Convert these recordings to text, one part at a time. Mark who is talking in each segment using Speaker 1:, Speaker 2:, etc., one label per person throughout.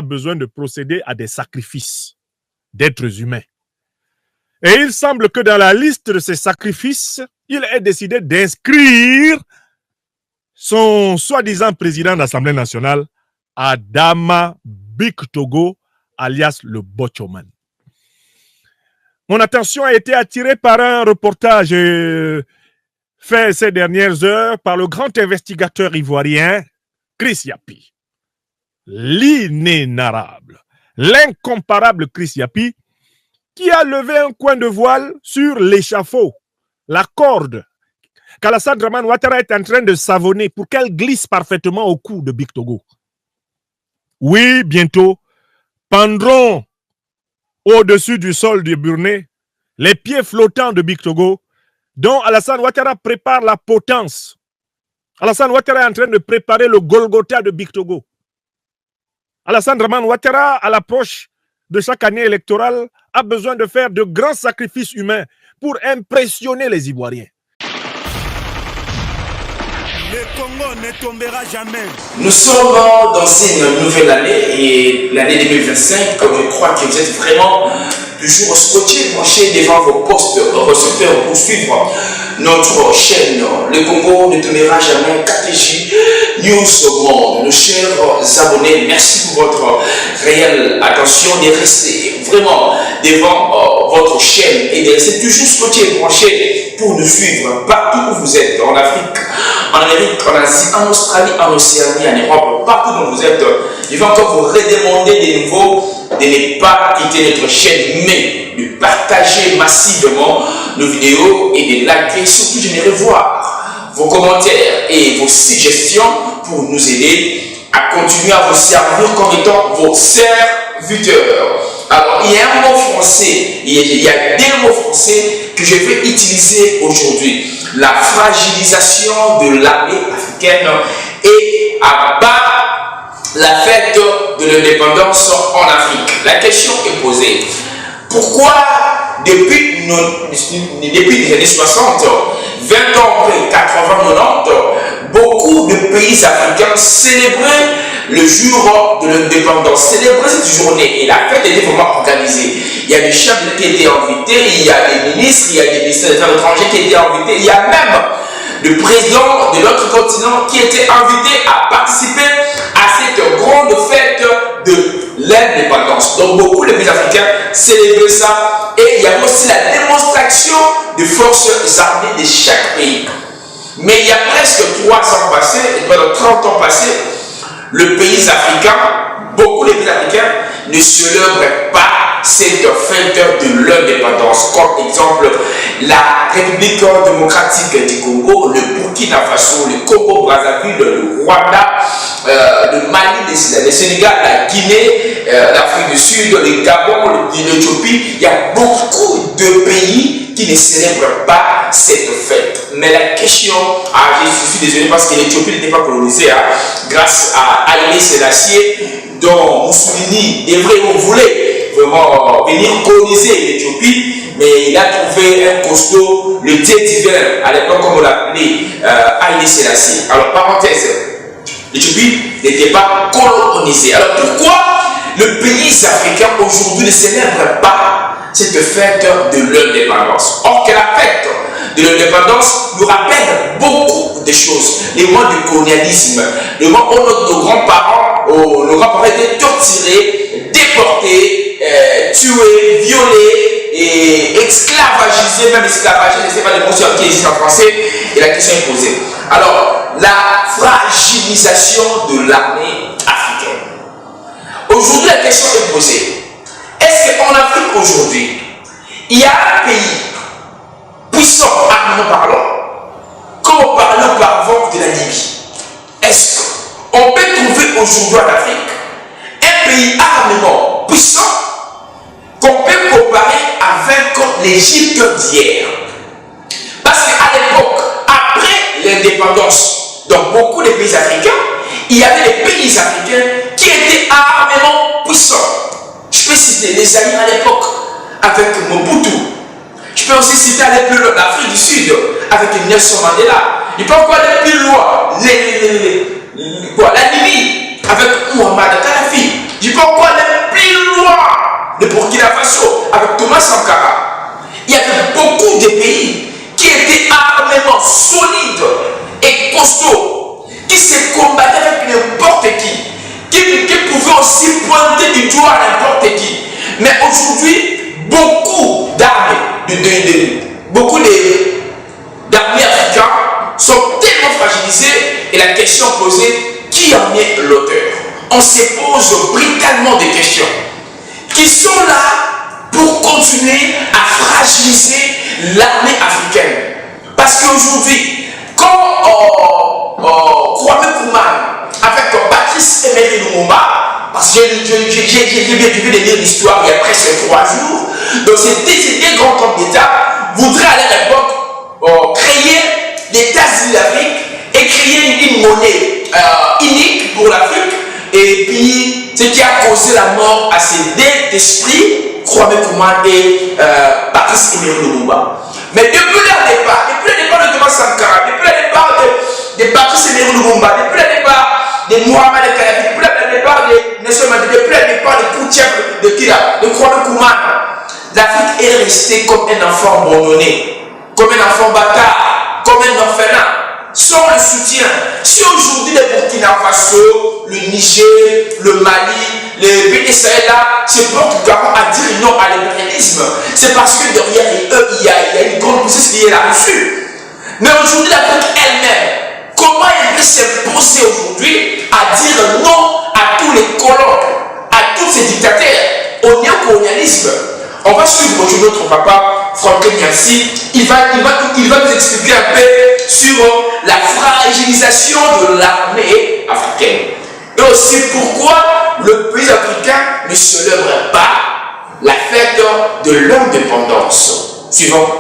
Speaker 1: besoin de procéder à des sacrifices d'êtres humains. Et il semble que dans la liste de ces sacrifices, il ait décidé d'inscrire son soi-disant président de l'Assemblée nationale, Adama Bictogo, alias le Bochoman. Mon attention a été attirée par un reportage fait ces dernières heures par le grand investigateur ivoirien Chris Yapi. L'inénarrable, l'incomparable Chris Yapi, qui a levé un coin de voile sur l'échafaud, la corde qu'Alassane Dramane Ouattara est en train de savonner pour qu'elle glisse parfaitement au cou de Bictogo. Oui, bientôt, pendront au-dessus du sol de Burné les pieds flottants de Bictogo, dont Alassane Ouattara prépare la potence. Alassane Ouattara est en train de préparer le Golgotha de Bictogo. Alassane Dramane Ouattara, à l'approche de chaque année électorale, a besoin de faire de grands sacrifices humains pour impressionner les Ivoiriens.
Speaker 2: Le Congo ne tombera jamais.
Speaker 3: Nous sommes dans une nouvelle année et l'année 2025, comme je crois que vous êtes vraiment toujours scotchés, branchés devant vos postes récepteurs pour suivre notre chaîne. Le Congo ne tombera jamais. KTJ News au monde. Nos chers abonnés, merci pour votre réelle attention de rester vraiment devant votre chaîne et de rester toujours scotchés, branchés pour nous suivre partout où vous êtes, en Afrique, en Amérique, en Asie, en Australie, en Océanie, en Europe, partout où vous êtes. Je vais encore vous redemander de nouveau de ne pas quitter notre chaîne, mais de partager massivement nos vidéos et de liker. Surtout, j'aimerais voir vos commentaires et vos suggestions pour nous aider à continuer à vous servir comme étant vos serviteurs. Alors, il y a un mot français, il y a des mots français que je vais utiliser aujourd'hui. La fragilisation de l'armée africaine et à bas la fête de l'indépendance en Afrique. La question est posée. Pourquoi depuis les années 60, 20 ans après, 80, 90, beaucoup de pays africains célébraient le jour de l'indépendance, célébraient cette journée et la fête était vraiment organisée. Il y a des chefs qui étaient invités, il y a des ministres, il y a des ministres des Affaires étrangères qui étaient invités, il y a même le président de notre continent qui était invité à participer à cette grande fête de l'indépendance. Donc beaucoup de pays africains célébraient ça et il y a aussi la démonstration de forces armées de chaque pays. Mais il y a presque 3 ans passés, et pendant 30 ans passés, le pays africain, beaucoup de pays africains ne célèbrent pas cette fête de l'indépendance. Comme exemple, la République démocratique du Congo, le Burkina Faso, le Congo-Brazzaville, le Rwanda, le Mali, le Sénégal, la Guinée, l'Afrique du Sud, le Gabon, l'Éthiopie. Il y a beaucoup de pays qui ne célèbrent pas cette fête. Mais la question, je suis désolé parce que l'Éthiopie n'était pas colonisée grâce à Haïlé Sélassié, dont Mussolini, les vrais, on voulait vraiment venir coloniser l'Éthiopie, mais il a trouvé un costaud, le dieu divin, à l'époque comme on l'appelait Haïlé Sélassié. Alors parenthèse, l'Éthiopie n'était pas colonisée. Alors pourquoi le pays africain aujourd'hui ne célèbre pas cette fête de l'indépendance? Or que la fête de l'indépendance nous rappelle beaucoup de choses. Les mois du colonialisme, le moment où nos grands-parents étaient torturés, déportés, tués, violés et esclavagisés, même esclavagisés, je ne sais pas les mots qui existent en français, et la question est posée. Alors, la fragilisation de l'armée africaine. Aujourd'hui, la question est posée. Est-ce qu'en Afrique aujourd'hui, il y a un pays puissant, armement parlant, comme on parlait auparavant de la Libye? Est-ce qu'on peut trouver aujourd'hui en Afrique un pays armement puissant qu'on peut comparer avec l'Égypte d'hier? Parce qu'à l'époque, après l'indépendance, dans beaucoup de pays africains, il y avait des pays africains qui étaient armement puissants. Je peux citer les Alliés à l'époque avec Mobutu. Je peux aussi citer aller plus loin l'Afrique du Sud avec Nelson Mandela. Je peux encore aller plus loin la Libye avec Muammar Kadhafi. Je peux encore aller plus loin. Le Burkina Faso, avec Thomas Sankara, il y avait beaucoup de pays qui étaient armément solides et costauds, qui se combattaient avec n'importe qui pouvaient aussi pointer du doigt n'importe qui. Mais aujourd'hui, beaucoup d'armées, beaucoup d'armées africaines sont tellement fragilisées et la question posée, qui en est l'auteur? On se pose brutalement des questions qui sont là pour continuer à fragiliser l'armée africaine. Parce qu'aujourd'hui, quand Kwame Nkrumah avec Patrice Emery Lumumba, parce que j'ai bien pu lire l'histoire il y a presque 3 jours, donc ces deux grands hommes d'État voudraient à leur époque créer l'État d'Afrique et créer une monnaie unique pour l'Afrique. Et puis, ce qui a causé la mort à ces deux esprits, Kwame Nkrumah et Patrice Emery Lumumba. Mais depuis le départ de Thomas Sankara, depuis le départ de Patrice Emery Lumumba, depuis le départ de Mohamed Kadhafi, depuis le départ de Nelson Mandela, depuis le départ de Koutiab, de Kwame Nkrumah, l'Afrique est restée comme un enfant abandonné, comme un enfant bâtard, comme un orphelin, sans le soutien. Si aujourd'hui le Burkina Faso, le Niger, le Mali, les pays Sahel-là se portent garant à dire non à l'impérialisme, c'est parce que derrière eux, il y a une grande puissance qui est là-dessus. Mais aujourd'hui, l'Afrique elle-même, comment elle peut s'imposer aujourd'hui à dire non à tous les colons, à tous ces dictateurs, au néocolonialisme? On va suivre aujourd'hui notre papa, Franklin Nyassi. Il va nous expliquer un peu sur la fragilisation de l'armée africaine. Et aussi pourquoi le pays africain ne célèbre pas la fête de l'indépendance. Suivant.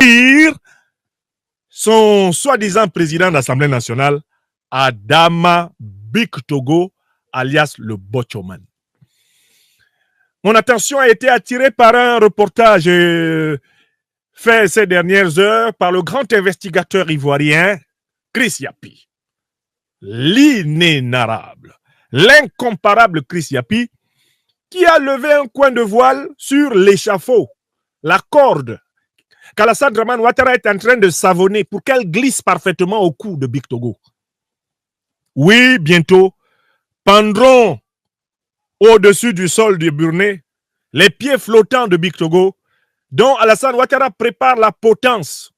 Speaker 1: Son soi-disant président de l'Assemblée nationale, Adama Bictogo, alias le Bochoman. Mon attention a été attirée par un reportage fait ces dernières heures par le grand investigateur ivoirien Chris Yapi. L'inénarrable, l'incomparable Chris Yapi, qui a levé un coin de voile sur l'échafaud, la corde qu'Alassane Dramane Ouattara est en train de savonner pour qu'elle glisse parfaitement au cou de Bictogo. Oui, bientôt, pendront au-dessus du sol du Burné les pieds flottants de Bictogo, dont Alassane Ouattara prépare la potence.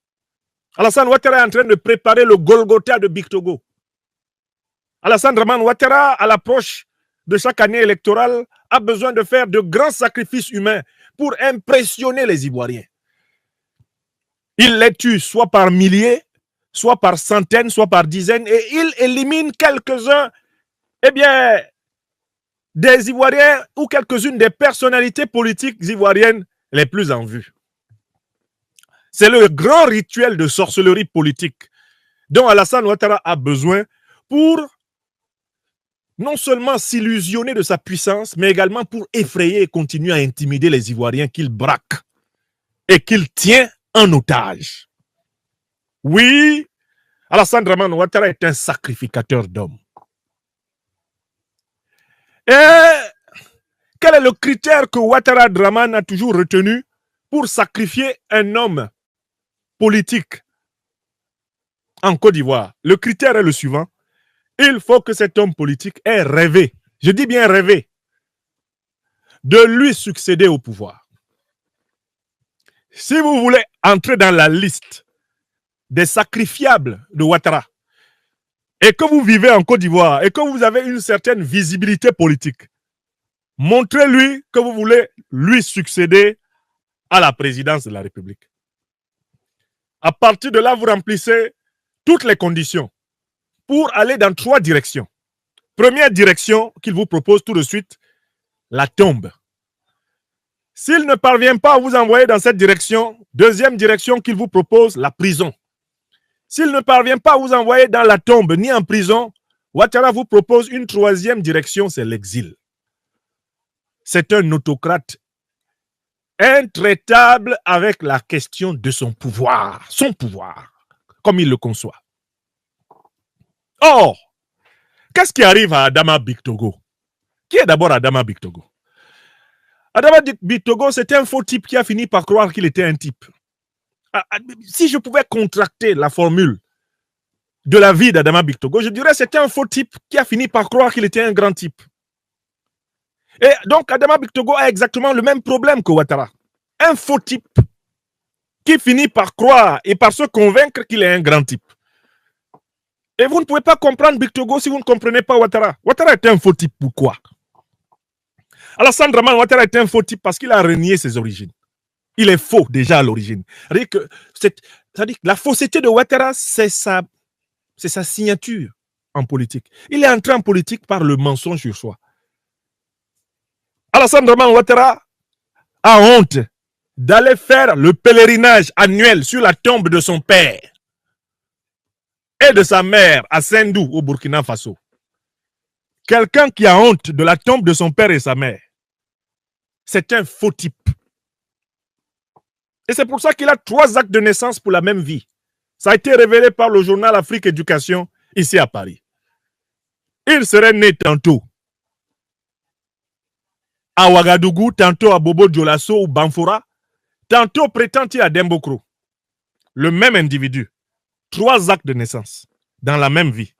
Speaker 1: Alassane Ouattara est en train de préparer le Golgotha de Bictogo. Alassane Dramane Ouattara, à l'approche de chaque année électorale, a besoin de faire de grands sacrifices humains pour impressionner les Ivoiriens. Il les tue soit par milliers, soit par centaines, soit par dizaines, et il élimine quelques-uns, eh bien, des Ivoiriens ou quelques-unes des personnalités politiques ivoiriennes les plus en vue. C'est le grand rituel de sorcellerie politique dont Alassane Ouattara a besoin pour non seulement s'illusionner de sa puissance, mais également pour effrayer et continuer à intimider les Ivoiriens qu'il braque et qu'il tient en otage. Oui, Alassane Dramane Ouattara est un sacrificateur d'hommes. Et quel est le critère que Ouattara Dramane a toujours retenu pour sacrifier un homme politique en Côte d'Ivoire? Le critère est le suivant. Il faut que cet homme politique ait rêvé, je dis bien rêvé, de lui succéder au pouvoir. Si vous voulez entrer dans la liste des sacrifiables de Ouattara et que vous vivez en Côte d'Ivoire et que vous avez une certaine visibilité politique, montrez-lui que vous voulez lui succéder à la présidence de la République. À partir de là, vous remplissez toutes les conditions pour aller dans 3 directions. Première direction qu'il vous propose tout de suite, la tombe. S'il ne parvient pas à vous envoyer dans cette direction, deuxième direction qu'il vous propose, la prison. S'il ne parvient pas à vous envoyer dans la tombe ni en prison, Ouattara vous propose une 3e direction, c'est l'exil. C'est un autocrate intraitable avec la question de son pouvoir, comme il le conçoit. Or, qu'est-ce qui arrive à Adama Bictogo? Qui est d'abord Adama Bictogo? Adama Bictogo, c'était un faux type qui a fini par croire qu'il était un type. Si je pouvais contracter la formule de la vie d'Adama Bictogo, je dirais que c'était un faux type qui a fini par croire qu'il était un grand type. Et donc, Adama Bictogo a exactement le même problème que Ouattara. Un faux type qui finit par croire et par se convaincre qu'il est un grand type. Et vous ne pouvez pas comprendre Bictogo si vous ne comprenez pas Ouattara. Ouattara est un faux type, pourquoi? Alassane Dramane Ouattara est un faux type parce qu'il a renié ses origines. Il est faux déjà à l'origine. C'est-à-dire que la fausseté de Ouattara, c'est sa signature en politique. Il est entré en politique par le mensonge sur soi. Alassane Dramane Ouattara a honte d'aller faire le pèlerinage annuel sur la tombe de son père et de sa mère à Sendou, au Burkina Faso. Quelqu'un qui a honte de la tombe de son père et sa mère, c'est un faux type. Et c'est pour ça qu'il a 3 actes de naissance pour la même vie. Ça a été révélé par le journal Afrique Éducation ici à Paris. Il serait né tantôt à Ouagadougou, tantôt à Bobo Dioulasso ou Banfora, tantôt prétend-il à Dembokro. Le même individu. 3 actes de naissance dans la même vie.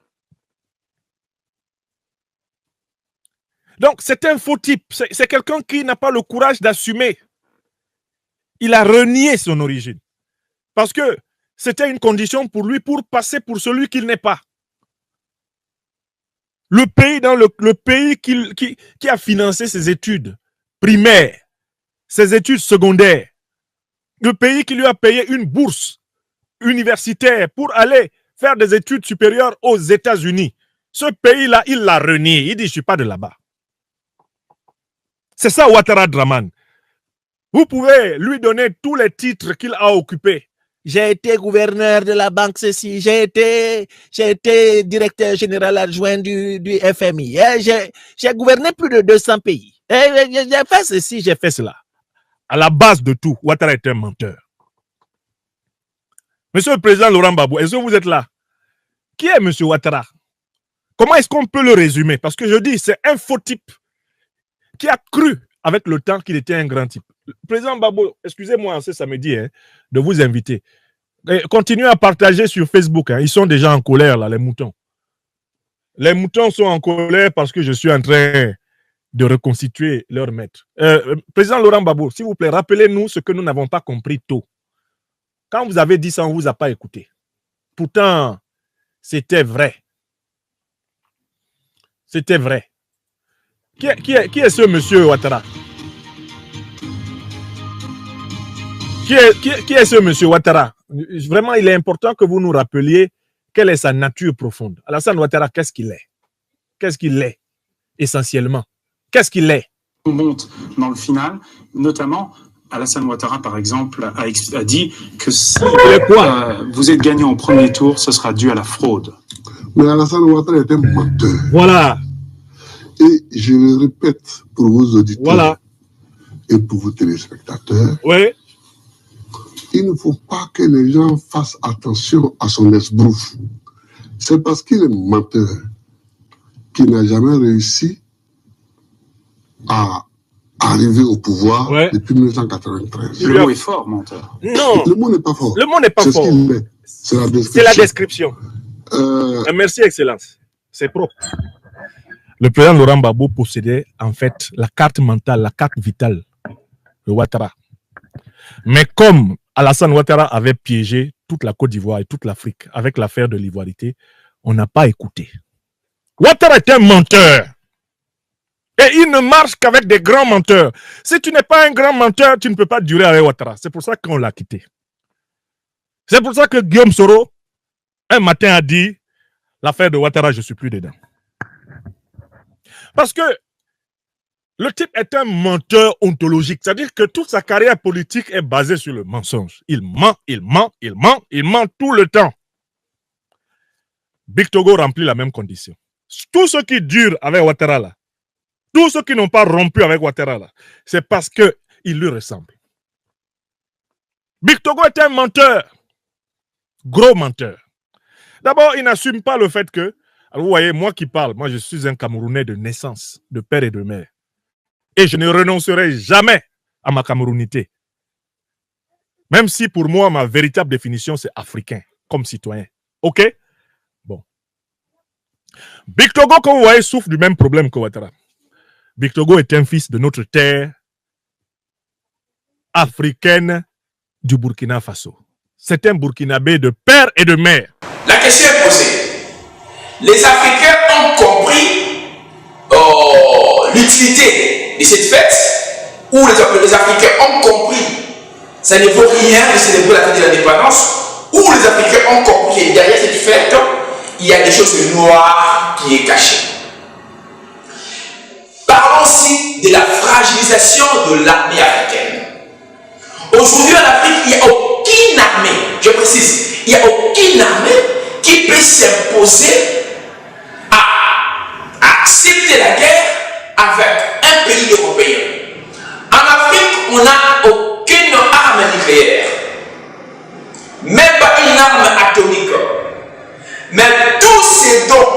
Speaker 1: Donc, c'est un faux type. C'est quelqu'un qui n'a pas le courage d'assumer. Il a renié son origine. Parce que c'était une condition pour lui pour passer pour celui qu'il n'est pas. Le pays qui a financé ses études primaires, ses études secondaires, le pays qui lui a payé une bourse universitaire pour aller faire des études supérieures aux États-Unis. Ce pays-là, il l'a renié. Il dit, je ne suis pas de là-bas. C'est ça Ouattara Dramane. Vous pouvez lui donner tous les titres qu'il a occupés. J'ai été gouverneur de la banque ceci, j'ai été directeur général adjoint du FMI. J'ai gouverné plus de 200 pays. J'ai fait ceci, j'ai fait cela. À la base de tout, Ouattara est un menteur. Monsieur le Président Laurent Gbagbo, est-ce que vous êtes là? Qui est Monsieur Ouattara? Comment est-ce qu'on peut le résumer? Parce que je dis, c'est un faux type qui a cru avec le temps qu'il était un grand type. Président Gbagbo, excusez-moi ce samedi de vous inviter. Et continuez à partager sur Facebook. Ils sont déjà en colère, là, les moutons. Les moutons sont en colère parce que je suis en train de reconstituer leur maître. Président Laurent Gbagbo, s'il vous plaît, rappelez-nous ce que nous n'avons pas compris tôt. Quand vous avez dit ça, on ne vous a pas écouté. Pourtant, c'était vrai. C'était vrai. Qui est ce monsieur Ouattara? Qui est ce monsieur Ouattara? Vraiment, il est important que vous nous rappeliez quelle est sa nature profonde. Alassane Ouattara, qu'est-ce qu'il est? Qu'est-ce qu'il est essentiellement? Qu'est-ce qu'il est?
Speaker 4: On monte dans le final, notamment Alassane Ouattara, par exemple, a dit que si vous êtes gagné au premier tour, ce sera dû à la fraude.
Speaker 5: Mais Alassane Ouattara est un menteur.
Speaker 1: Voilà.
Speaker 5: Et je le répète pour vos auditeurs et pour vos téléspectateurs.
Speaker 1: Oui.
Speaker 5: Il ne faut pas que les gens fassent attention à son esbrouf. C'est parce qu'il est menteur qu'il n'a jamais réussi à arriver au pouvoir depuis 1993.
Speaker 4: Le mot est fort, menteur.
Speaker 1: Non.
Speaker 5: Le mot n'est pas fort.
Speaker 1: Le mot n'est pas fort.
Speaker 5: C'est la description.
Speaker 1: C'est la description. Merci, Excellence. C'est propre. Le président Laurent Gbagbo possédait en fait la carte mentale, la carte vitale de Ouattara. Mais comme Alassane Ouattara avait piégé toute la Côte d'Ivoire et toute l'Afrique avec l'affaire de l'ivoirité, on n'a pas écouté. Ouattara est un menteur. Et il ne marche qu'avec des grands menteurs. Si tu n'es pas un grand menteur, tu ne peux pas durer avec Ouattara. C'est pour ça qu'on l'a quitté. C'est pour ça que Guillaume Soro, un matin, a dit l'affaire de Ouattara, je ne suis plus dedans. Parce que le type est un menteur ontologique. C'est-à-dire que toute sa carrière politique est basée sur le mensonge. Il ment, il ment, il ment, il ment tout le temps. Bictogo remplit la même condition. Tous ceux qui durent avec Ouattara là, tous ceux qui n'ont pas rompu avec Ouattara là, c'est parce qu'ils lui ressemblent. Bictogo est un menteur. Gros menteur. D'abord, il n'assume pas le fait que, alors vous voyez, moi qui parle, moi je suis un Camerounais de naissance, de père et de mère. Et je ne renoncerai jamais à ma camerounité. Même si pour moi, ma véritable définition, c'est africain, comme citoyen. OK? Bon. Big Togo, comme vous voyez, souffre du même problème que Ouattara. Big Togo est un fils de notre terre africaine du Burkina Faso. C'est un Burkinabé de père et de mère.
Speaker 3: La question est posée. Les Africains ont compris l'utilité de cette fête, ou les Africains ont compris ça ne vaut rien de célébrer la fête de l'indépendance, ou les Africains ont compris que derrière cette fête, il y a des choses noires qui est cachées. Parlons aussi de la fragilisation de l'armée africaine. Aujourd'hui en Afrique, il n'y a aucune armée, je précise, il n'y a aucune armée qui peut s'imposer à accepter la guerre avec un pays européen. En Afrique, on n'a aucune arme nucléaire, même pas une arme atomique. Mais tous ces dons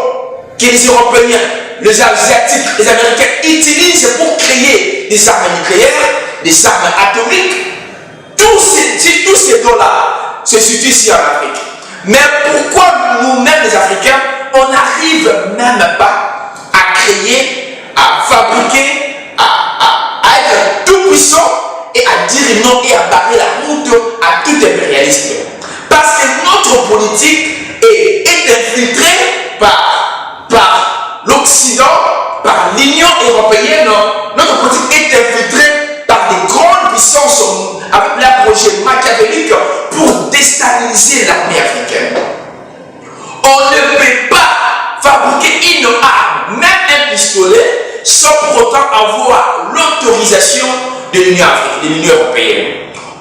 Speaker 3: que les Européens, les Asiatiques, les Américains utilisent pour créer des armes nucléaires, des armes atomiques, tous ces dons-là se situent ici en Afrique. Mais pourquoi nous-mêmes les Africains, on n'arrive même pas à créer, à fabriquer, à être tout puissant et à dire non et à barrer la route à tout impérialisme? Parce que notre politique est infiltrée par l'Occident, par l'Union européenne. Notre politique est infiltrée par des grandes puissances avec leur projet machiavélique pour déstabiliser l'armée africaine. On ne peut pas fabriquer une arme, même un pistolet, sans pour autant avoir l'autorisation de l'Union européenne.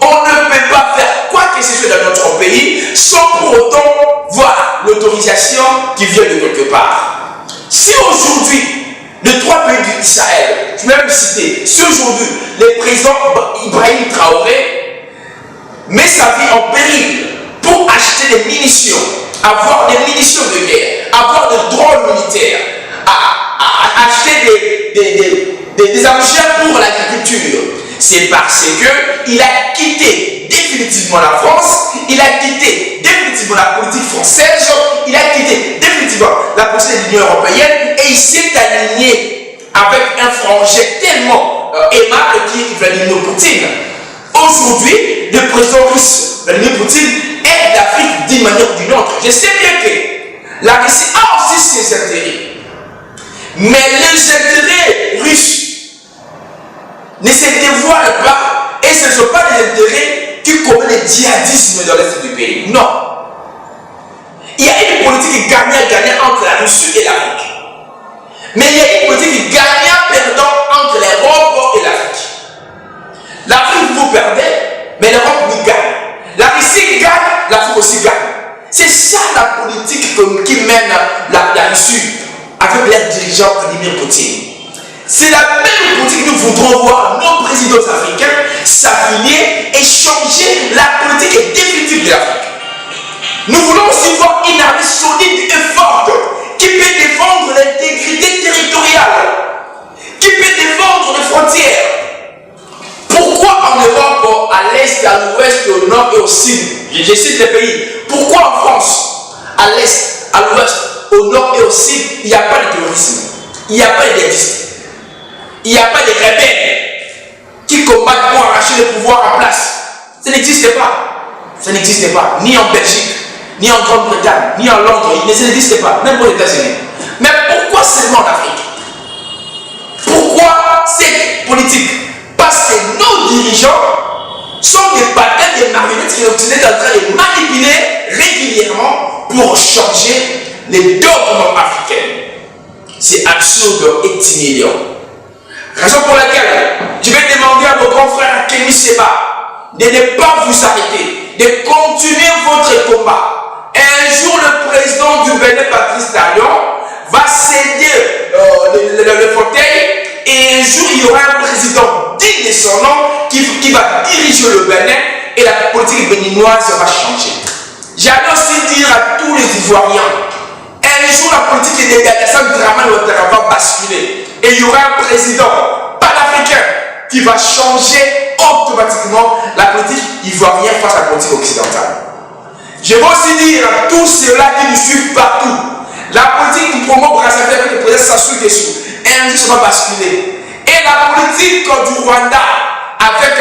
Speaker 3: On ne peut pas faire quoi que ce soit dans notre pays sans pour autant voir l'autorisation qui vient de quelque part. Si aujourd'hui, les trois pays du Sahel, je vais même citer, si aujourd'hui, le président Ibrahim Traoré met sa vie en péril pour acheter des munitions, avoir des munitions de guerre, avoir des drones militaires, acheter des engins pour l'agriculture, c'est parce qu'il a quitté définitivement la France, il a quitté définitivement la politique française, il a quitté définitivement la politique de l'Union européenne et il s'est aligné avec un frangin tellement aimable qui est Vladimir Poutine. Aujourd'hui, le président russe Vladimir Poutine aide l'Afrique d'une manière ou d'une autre. Je sais bien que la Russie a aussi ses intérêts, mais les intérêts russes ne se dévoilent pas et ce ne sont pas des intérêts qui commettent le djihadisme dans l'est du pays. Non. Il y a une politique gagnant-gagnant entre la Russie et l'Afrique. Mais il y a une politique gagnant-perdant entre l'Europe et l'Afrique. L'Afrique, vous perdez, mais l'Europe vous gagne. La Russie gagne, l'Afrique aussi gagne. C'est ça la politique qui mène la Russie avec leur dirigeant Vladimir Poutine. C'est la même politique que nous voudrons voir nos présidents africains s'affilier et changer la politique définitive de l'Afrique. Nous voulons aussi voir une armée solide et forte qui peut défendre l'intégrité territoriale, qui peut défendre les frontières. Pourquoi en Europe, à l'est, à l'ouest, au nord et au sud, je cite les pays, pourquoi en France, à l'est, à l'ouest, au nord et au sud, il n'y a pas de terrorisme, il n'y a pas de djihadistes, il n'y a pas de rebelles qui combattent pour arracher le pouvoir en place? Ça n'existe pas. Ça n'existe pas, ni en Belgique, ni en Grande-Bretagne, ni en Londres, ça n'existe pas, même aux États-Unis. Mais pourquoi seulement en Afrique? Pourquoi cette politique? Parce que nos dirigeants sont des patins, des marionnettes qui sont en train de manipuler régulièrement pour changer les dogmes africains. C'est absurde et humiliant. Raison pour laquelle je vais demander à mon grand frère Kémy Séba de ne pas vous arrêter, de continuer votre combat. Un jour, le président du Bénin, Patrice Talon, va céder le fauteuil et un jour, il y aura un président digne de son nom qui va diriger le Bénin et la politique béninoise va changer. J'allais aussi dire à tous les Ivoiriens, un jour, la politique de Alassane Dramane Ouattara va basculer et il y aura un président, pas panafricain qui va changer automatiquement la politique ivoirienne face à la politique occidentale. Je veux aussi dire à tous ceux-là qui nous suivent partout, la politique du promo Brazzaville avec le président Sassou Nguesso est un jour va basculer. Et la politique du Rwanda avec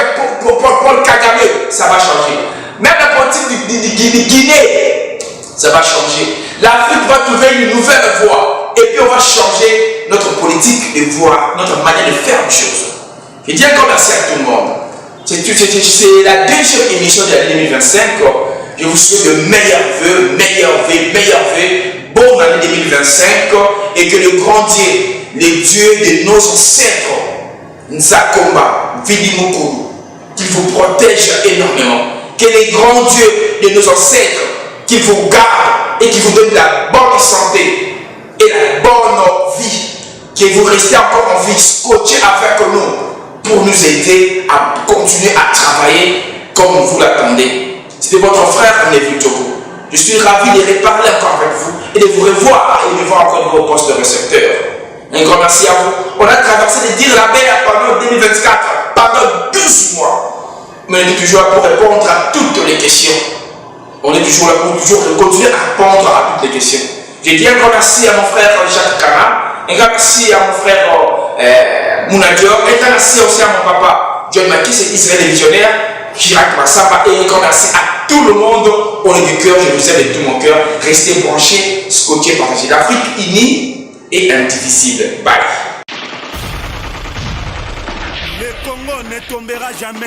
Speaker 3: Paul Kagame, ça va changer. Même la politique du Guinée, ça va changer. L'Afrique va trouver une nouvelle voie. Et puis on va changer notre politique de voie, notre manière de faire les choses. Je dis encore merci à tout le monde. C'est la deuxième émission de l'année 2025. Je vous souhaite de meilleurs vœux. Bonne année 2025. Et que le grand Dieu, le Dieu de nos ancêtres, Nzakomba, Vidimukuru, qu'il vous protège énormément. Que les grands dieux de nos ancêtres, qu'il vous garde et qu'il vous donne la bonne santé et la bonne vie. Que vous restez encore en vie, scotché avec nous pour nous aider à continuer à travailler comme vous l'attendez. C'était votre frère Nevu Togo. Je suis ravi de reparler encore avec vous et de vous revoir et de voir encore vos postes de récepteur. Un grand merci à vous. On a traversé les dire la mer pendant 2024, pendant 12 mois. Mais on est toujours là pour répondre à toutes les questions. On est toujours là pour toujours continuer à répondre à toutes les questions. Je dis un grand merci à mon frère Jacques Kana, un grand merci à mon frère Mounadior, un grand merci aussi à mon papa John Maki, c'est Israël les visionnaires, Chirac Massamba, et un grand merci à tout le monde. Au nom du cœur, je vous aime de tout mon cœur. Restez branchés, scotchés, partagés. L'Afrique unie et indivisible. Bye.
Speaker 2: Le Congo ne tombera jamais.